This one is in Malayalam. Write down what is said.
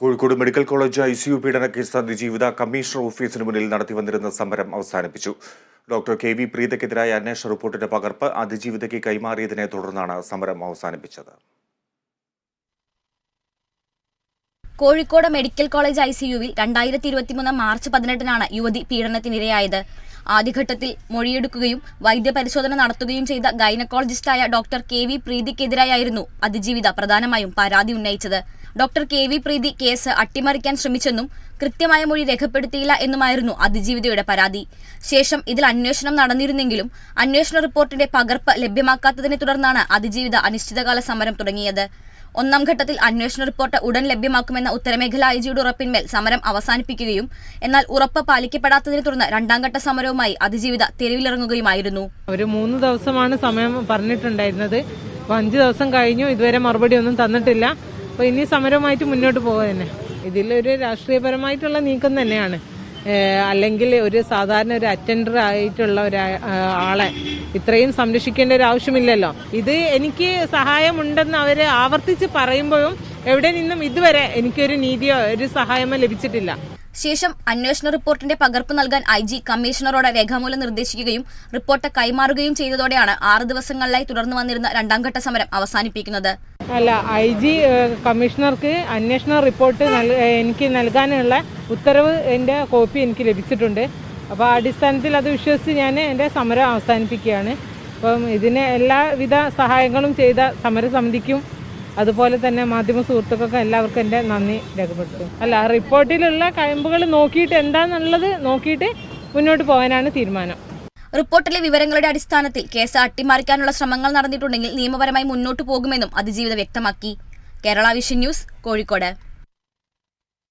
കോഴിക്കോട് മെഡിക്കൽ കോളേജ് ICU പീഡന കേസ് അതിജീവിത കമ്മീഷണർ ഓഫീസിന് മുന്നിൽ നടത്തിവന്നിരുന്ന സമരം അവസാനിപ്പിച്ചു. ഡോക്ടർ KV പ്രീതയ്ക്കെതിരായ അന്വേഷണ റിപ്പോർട്ടിന്റെ പകർപ്പ് അതിജീവിതയ്ക്ക് കൈമാറിയതിനെ തുടർന്നാണ് സമരം അവസാനിപ്പിച്ചത്. കോഴിക്കോട് മെഡിക്കൽ കോളേജ് ICUവിൽ 2023 മാർച്ച് 18-നാണ് യുവതി പീഡനത്തിനിരയായത്. ആദ്യഘട്ടത്തിൽ മൊഴിയെടുക്കുകയും വൈദ്യപരിശോധന നടത്തുകയും ചെയ്ത ഗൈനക്കോളജിസ്റ്റായ ഡോക്ടർ KV പ്രീതിക്കെതിരായിരുന്നു അതിജീവിത പ്രധാനമായും പരാതി ഉന്നയിച്ചത്. ഡോക്ടർ KV പ്രീതി കേസ് അട്ടിമറിക്കാൻ ശ്രമിച്ചെന്നും കൃത്യമായ മൊഴി രേഖപ്പെടുത്തിയില്ല എന്നുമായിരുന്നു അതിജീവിതയുടെ പരാതി. ശേഷം ഇതിൽ അന്വേഷണം നടന്നിരുന്നെങ്കിലും അന്വേഷണ റിപ്പോർട്ടിന്റെ പകർപ്പ് ലഭ്യമാക്കാത്തതിനെ തുടർന്നാണ് അതിജീവിത അനിശ്ചിതകാല സമരം തുടങ്ങിയത്. ഒന്നാം ഘട്ടത്തിൽ അന്വേഷണ റിപ്പോർട്ട് ഉടൻ ലഭ്യമാക്കുമെന്ന ഉത്തരമേഖല IGയുടെ ഉറപ്പിന്മേൽ സമരം അവസാനിപ്പിക്കുകയും എന്നാൽ ഉറപ്പ് പാലിക്കപ്പെടാത്തതിനെ തുടർന്ന് രണ്ടാം ഘട്ട സമരവുമായി അതിജീവിത തെരുവിലിറങ്ങുകയുമായിരുന്നു. ഒരു 3 ദിവസമാണ് സമയം പറഞ്ഞിട്ടുണ്ടായിരുന്നത്. 5 ദിവസം കഴിഞ്ഞു, ഇതുവരെ മറുപടി ഒന്നും തന്നിട്ടില്ല. അപ്പോൾ ഇനി സമരവുമായിട്ട് മുന്നോട്ട് പോകുക തന്നെ. ഇതിലൊരു രാഷ്ട്രീയപരമായിട്ടുള്ള നീക്കം തന്നെയാണ്. അല്ലെങ്കിൽ ഒരു സാധാരണ ഒരു അറ്റൻഡർ ആയിട്ടുള്ള ഒരാളെ ഇത്രയും സംരക്ഷിക്കേണ്ട ഒരു ആവശ്യമില്ലല്ലോ. ഇത് എനിക്ക് സഹായമുണ്ടെന്ന് അവർ ആവർത്തിച്ച് പറയുമ്പോഴും എവിടെ നിന്നും ഇതുവരെ എനിക്കൊരു നീതിയോ ഒരു സഹായമോ ലഭിച്ചിട്ടില്ല. ശേഷം അന്വേഷണ റിപ്പോർട്ടിന്റെ പകർപ്പ് നൽകാൻ IG കമ്മീഷണറോട് രേഖാമൂലം നിർദ്ദേശിക്കുകയും റിപ്പോർട്ട് കൈമാറുകയും ചെയ്തതോടെയാണ് 6 ദിവസങ്ങളിലായി തുടർന്നു വന്നിരുന്ന രണ്ടാം ഘട്ട സമരം അവസാനിപ്പിക്കുന്നത്. അല്ല, IG കമ്മീഷണർക്ക് അന്വേഷണ റിപ്പോർട്ട് എനിക്ക് നൽകാനുള്ള ഉത്തരവ് എൻ്റെ കോപ്പി എനിക്ക് ലഭിച്ചിട്ടുണ്ട്. അപ്പോൾ ആ അടിസ്ഥാനത്തിൽ അത് വിശ്വസിച്ച് ഞാൻ എൻ്റെ സമരം അവസാനിപ്പിക്കുകയാണ്. അപ്പം ഇതിന് എല്ലാവിധ സഹായങ്ങളും ചെയ്ത സമരസമിതിക്കും അതുപോലെ തന്നെ മാധ്യമ സുഹൃത്തുക്കൾക്കും എല്ലാവർക്കും എൻ്റെ നന്ദി രേഖപ്പെടുത്തും. അല്ല, റിപ്പോർട്ടിലുള്ള കഴമ്പുകൾ നോക്കിയിട്ട് എന്താണെന്നുള്ളത് നോക്കിയിട്ട് മുന്നോട്ട് പോകാനാണ് തീരുമാനം. റിപ്പോർട്ടിലെ വിവരങ്ങളുടെ അടിസ്ഥാനത്തിൽ കേസ് അട്ടിമറിക്കാനുള്ള ശ്രമങ്ങൾ നടന്നിട്ടുണ്ടെങ്കിൽ നിയമപരമായി മുന്നോട്ടു പോകുമെന്നും അതിജീവിത വ്യക്തമാക്കി. Kerala vision news, Kozhikode.